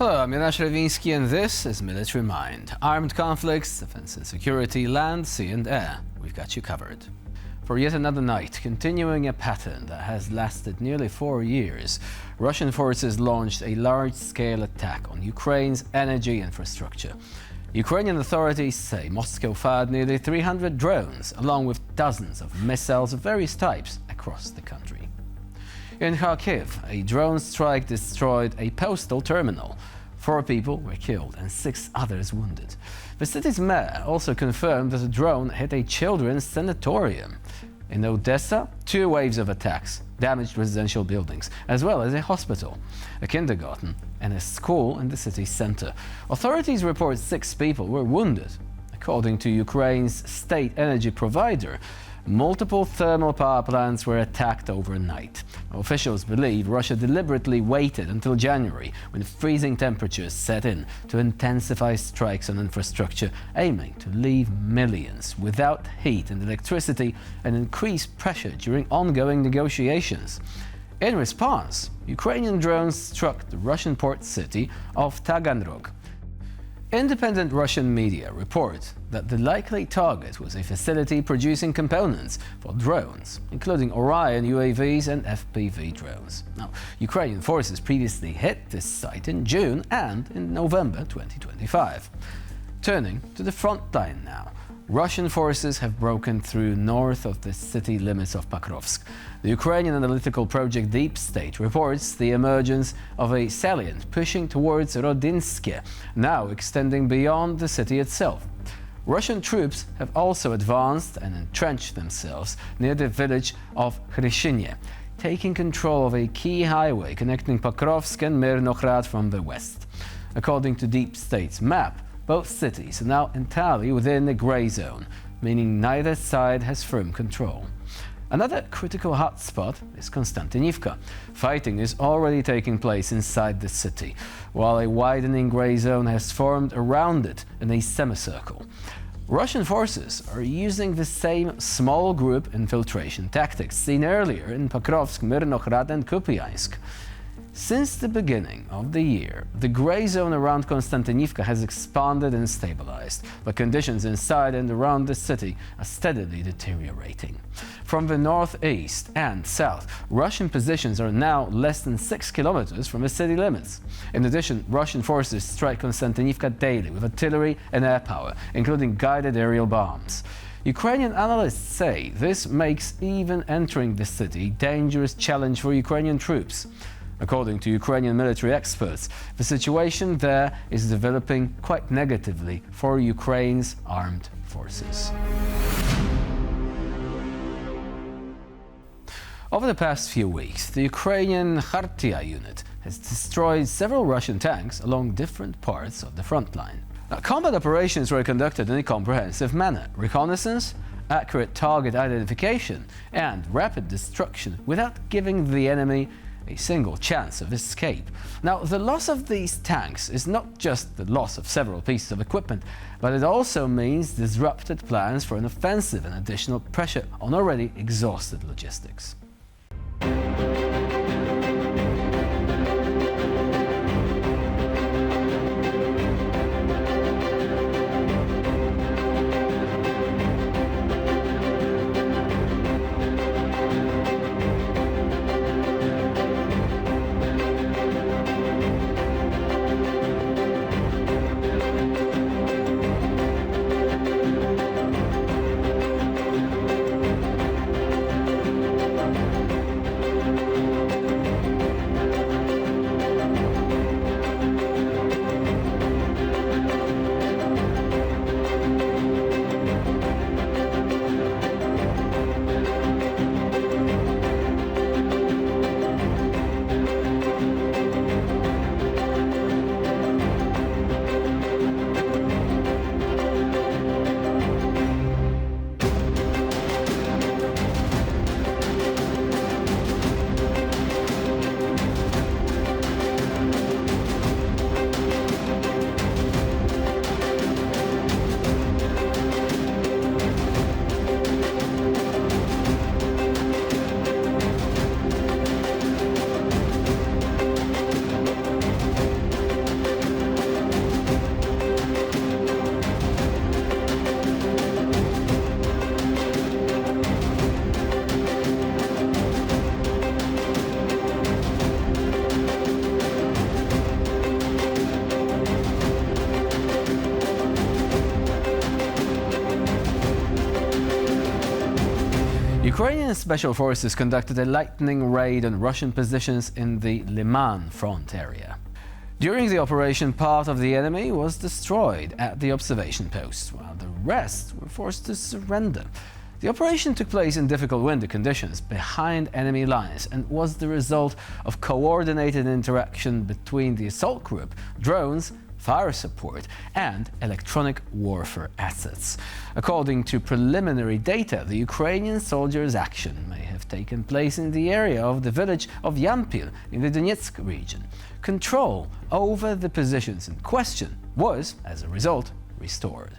Hello, I'm Jonasz Rewiński and this is Military Mind. Armed conflicts, defense and security, land, sea and air. We've got you covered. For yet another night, continuing a pattern that has lasted nearly 4 years, Russian forces launched a large-scale attack on Ukraine's energy infrastructure. Ukrainian authorities say Moscow fired nearly 300 drones, along with dozens of missiles of various types across the country. In Kharkiv, a drone strike destroyed a postal terminal. 4 people were killed and 6 others wounded. The city's mayor also confirmed that a drone hit a children's sanatorium. In Odessa, 2 waves of attacks damaged residential buildings, as well as a hospital, a kindergarten, and a school in the city center. Authorities report 6 people were wounded. According to Ukraine's state energy provider, multiple thermal power plants were attacked overnight. Officials believe Russia deliberately waited until January, when freezing temperatures set in, to intensify strikes on infrastructure, aiming to leave millions without heat and electricity and increase pressure during ongoing negotiations. In response, Ukrainian drones struck the Russian port city of Taganrog. Independent Russian media report that the likely target was a facility producing components for drones, including Orion UAVs and FPV drones. Now, Ukrainian forces previously hit this site in June and in November 2025. Turning to the front line now. Russian forces have broken through north of the city limits of Pokrovsk. The Ukrainian analytical project Deep State reports the emergence of a salient pushing towards Rodinske, now extending beyond the city itself. Russian troops have also advanced and entrenched themselves near the village of Hryshinie, taking control of a key highway connecting Pokrovsk and Mirnograd from the west. According to Deep State's map, both cities are now entirely within a grey zone, meaning neither side has firm control. Another critical hotspot is Kostiantynivka. Fighting is already taking place inside the city, while a widening grey zone has formed around it in a semicircle. Russian forces are using the same small group infiltration tactics seen earlier in Pokrovsk, Mirnograd and Kupiansk. Since the beginning of the year, the grey zone around Kostiantynivka has expanded and stabilized, but conditions inside and around the city are steadily deteriorating. From the northeast and south, Russian positions are now less than 6 kilometers from the city limits. In addition, Russian forces strike Kostiantynivka daily with artillery and air power, including guided aerial bombs. Ukrainian analysts say this makes even entering the city a dangerous challenge for Ukrainian troops. According to Ukrainian military experts, the situation there is developing quite negatively for Ukraine's armed forces. Over the past few weeks, the Ukrainian Khartia unit has destroyed several Russian tanks along different parts of the front line. Now, combat operations were conducted in a comprehensive manner: reconnaissance, accurate target identification, and rapid destruction without giving the enemy a single chance of escape. Now, the loss of these tanks is not just the loss of several pieces of equipment, but it also means disrupted plans for an offensive and additional pressure on already exhausted logistics. Ukrainian special forces conducted a lightning raid on Russian positions in the Lyman front area. During the operation, part of the enemy was destroyed at the observation post, while the rest were forced to surrender. The operation took place in difficult winter conditions behind enemy lines and was the result of coordinated interaction between the assault group, drones, fire support and electronic warfare assets. According to preliminary data, the Ukrainian soldiers' action may have taken place in the area of the village of Yampil in the Donetsk region. Control over the positions in question was, as a result, restored.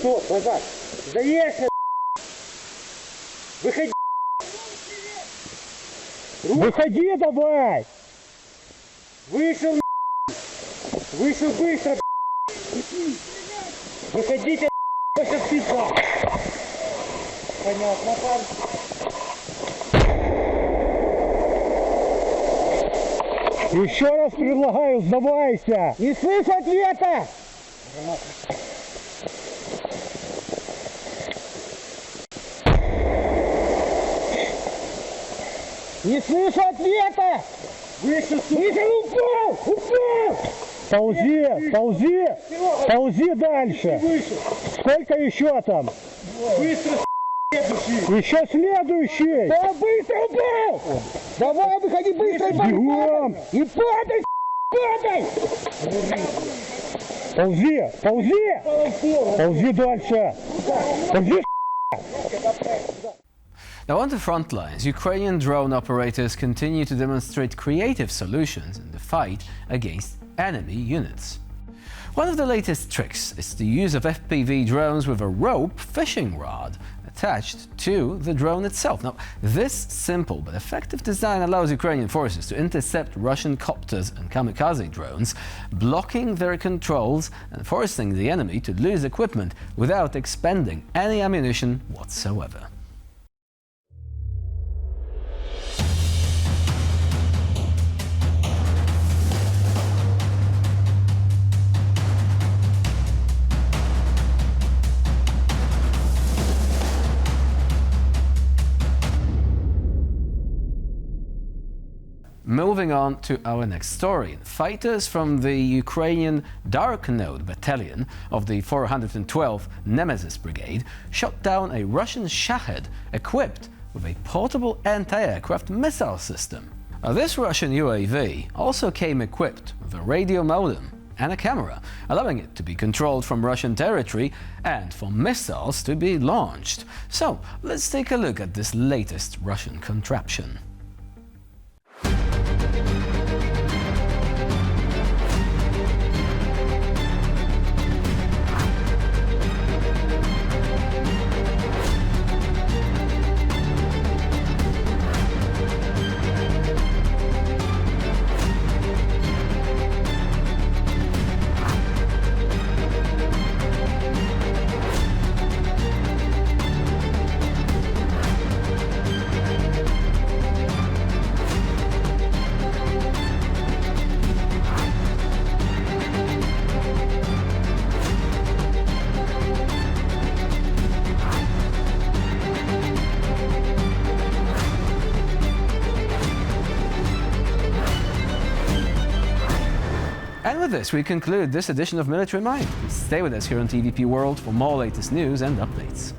Стоп, назад! Заезжай! Выходи! Выходи давай! Вышел! Вышел быстро! Выходите! Понятно, парень. Еще раз предлагаю, сдавайся! Не слышу ответа! Не слышу ответа! Выше, упал! Упал! Ползи, ползи! Ползи дальше! Сколько еще там? Быстро, следующий! Еще следующий! Да, быстро упал! Давай, выходи быстро! Бегом! И падай, падай! Ползи, ползи! Ползи дальше! Ползи! Now, on the front lines, Ukrainian drone operators continue to demonstrate creative solutions in the fight against enemy units. One of the latest tricks is the use of FPV drones with a rope fishing rod attached to the drone itself. Now, this simple but effective design allows Ukrainian forces to intercept Russian copters and kamikaze drones, blocking their controls and forcing the enemy to lose equipment without expending any ammunition whatsoever. Moving on to our next story. Fighters from the Ukrainian Dark Node Battalion of the 412th Nemesis Brigade shot down a Russian Shahed equipped with a portable anti-aircraft missile system. This Russian UAV also came equipped with a radio modem and a camera, allowing it to be controlled from Russian territory and for missiles to be launched. So, let's take a look at this latest Russian contraption. And with this, we conclude this edition of Military Mind. Stay with us here on TVP World for more latest news and updates.